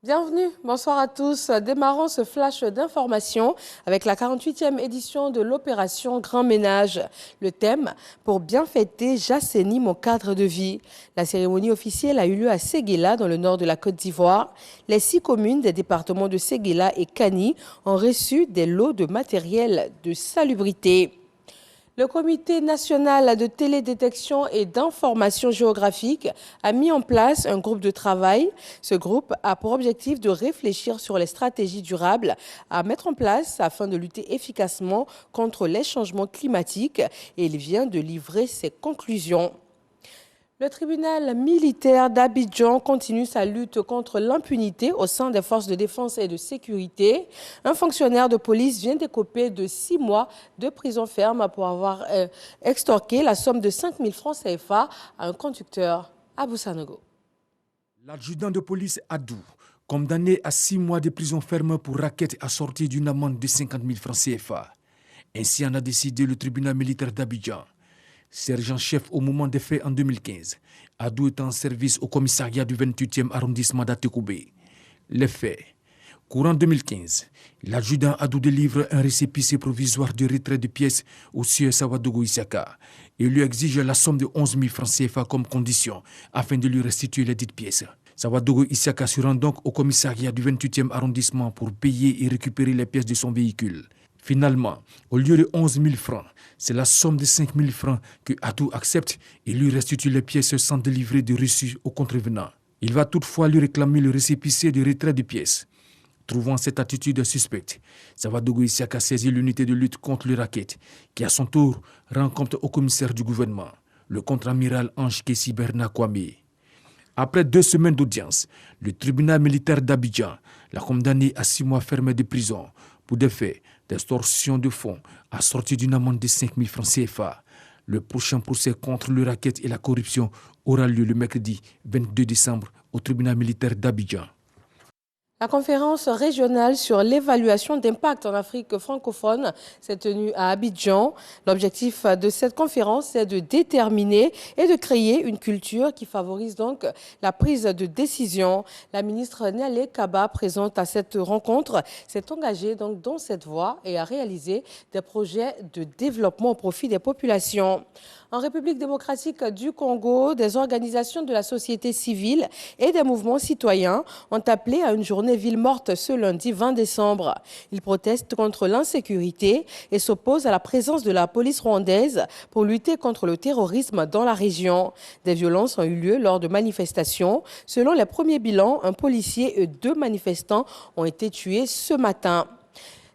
Bienvenue, bonsoir à tous. Démarrons ce flash d'information avec la 48e édition de l'opération Grand Ménage. Le thème, pour bien fêter, j'assainis mon cadre de vie. La cérémonie officielle a eu lieu à Séguéla, dans le nord de la Côte d'Ivoire. Les 6 communes des départements de Séguéla et Kani ont reçu des lots de matériel de salubrité. Le Comité national de télédétection et d'information géographique a mis en place un groupe de travail. Ce groupe a pour objectif de réfléchir sur les stratégies durables à mettre en place afin de lutter efficacement contre les changements climatiques et il vient de livrer ses conclusions. Le tribunal militaire d'Abidjan continue sa lutte contre l'impunité au sein des forces de défense et de sécurité. Un fonctionnaire de police vient d'écoper de 6 mois de prison ferme pour avoir extorqué la somme de 5 000 francs CFA à un conducteur à Boussanogo. L'adjudant de police Adou, condamné à 6 mois de prison ferme pour racket assorti d'une amende de 50 000 francs CFA. Ainsi en a décidé le tribunal militaire d'Abidjan. Sergent-chef au moment des faits en 2015, Adou est en service au commissariat du 28e arrondissement d'Atekoubé. Les faits. Courant 2015, l'adjudant Adou délivre un récépissé provisoire de retrait de pièces au sieur Sawadogo Isaka et lui exige la somme de 11 000 francs CFA comme condition afin de lui restituer les dites pièces. Sawadogo Isaka se rend donc au commissariat du 28e arrondissement pour payer et récupérer les pièces de son véhicule. Finalement, au lieu de 11 000 francs, c'est la somme de 5 000 francs que Adou accepte et lui restitue les pièces sans délivrer de reçu au contrevenant. Il va toutefois lui réclamer le récépissé de retrait de pièces. Trouvant cette attitude suspecte, Sawadogo Isaka saisit l'unité de lutte contre le racket, qui à son tour rend compte au commissaire du gouvernement, le contre-amiral Ange Kessi Berna Kwame. Après 2 semaines d'audience, le tribunal militaire d'Abidjan l'a condamné à 6 mois fermés de prison pour des faits d'extorsion de fonds assortis d'une amende de 5 000 francs CFA. Le prochain procès contre le racket et la corruption aura lieu le mercredi 22 décembre au tribunal militaire d'Abidjan. La conférence régionale sur l'évaluation d'impact en Afrique francophone s'est tenue à Abidjan. L'objectif de cette conférence est de déterminer et de créer une culture qui favorise donc la prise de décision. La ministre Nialé Kaba, présente à cette rencontre, s'est engagée donc dans cette voie et a réalisé des projets de développement au profit des populations. En République démocratique du Congo, des organisations de la société civile et des mouvements citoyens ont appelé à une journée ville morte ce lundi 20 décembre. Ils protestent contre l'insécurité et s'opposent à la présence de la police rwandaise pour lutter contre le terrorisme dans la région. Des violences ont eu lieu lors de manifestations. Selon les premiers bilans, un policier et 2 manifestants ont été tués ce matin.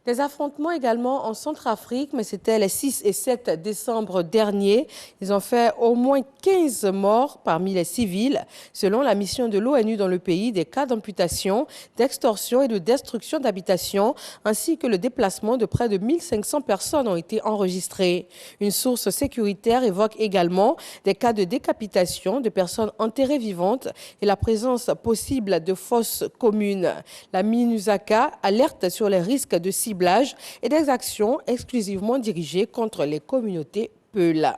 Des affrontements également en Centrafrique, mais c'était les 6 et 7 décembre dernier. Ils ont fait au moins 15 morts parmi les civils. Selon la mission de l'ONU dans le pays, des cas d'amputation, d'extorsion et de destruction d'habitations, ainsi que le déplacement de près de 1500 personnes ont été enregistrés. Une source sécuritaire évoque également des cas de décapitation de personnes enterrées vivantes et la présence possible de fosses communes. La MINUSACA alerte sur les risques de ciblage et des actions exclusivement dirigées contre les communautés Peul.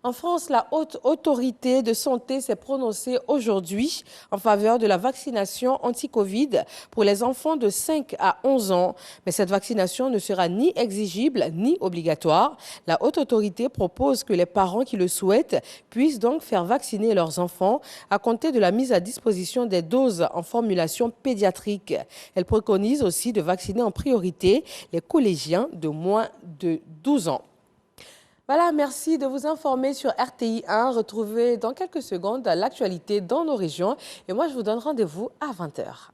En France, la Haute Autorité de Santé s'est prononcée aujourd'hui en faveur de la vaccination anti-Covid pour les enfants de 5 à 11 ans. Mais cette vaccination ne sera ni exigible ni obligatoire. La Haute Autorité propose que les parents qui le souhaitent puissent donc faire vacciner leurs enfants à compter de la mise à disposition des doses en formulation pédiatrique. Elle préconise aussi de vacciner en priorité les collégiens de moins de 12 ans. Voilà, merci de vous informer sur RTI 1. Retrouvez dans quelques secondes l'actualité dans nos régions. Et moi, je vous donne rendez-vous à 20 h.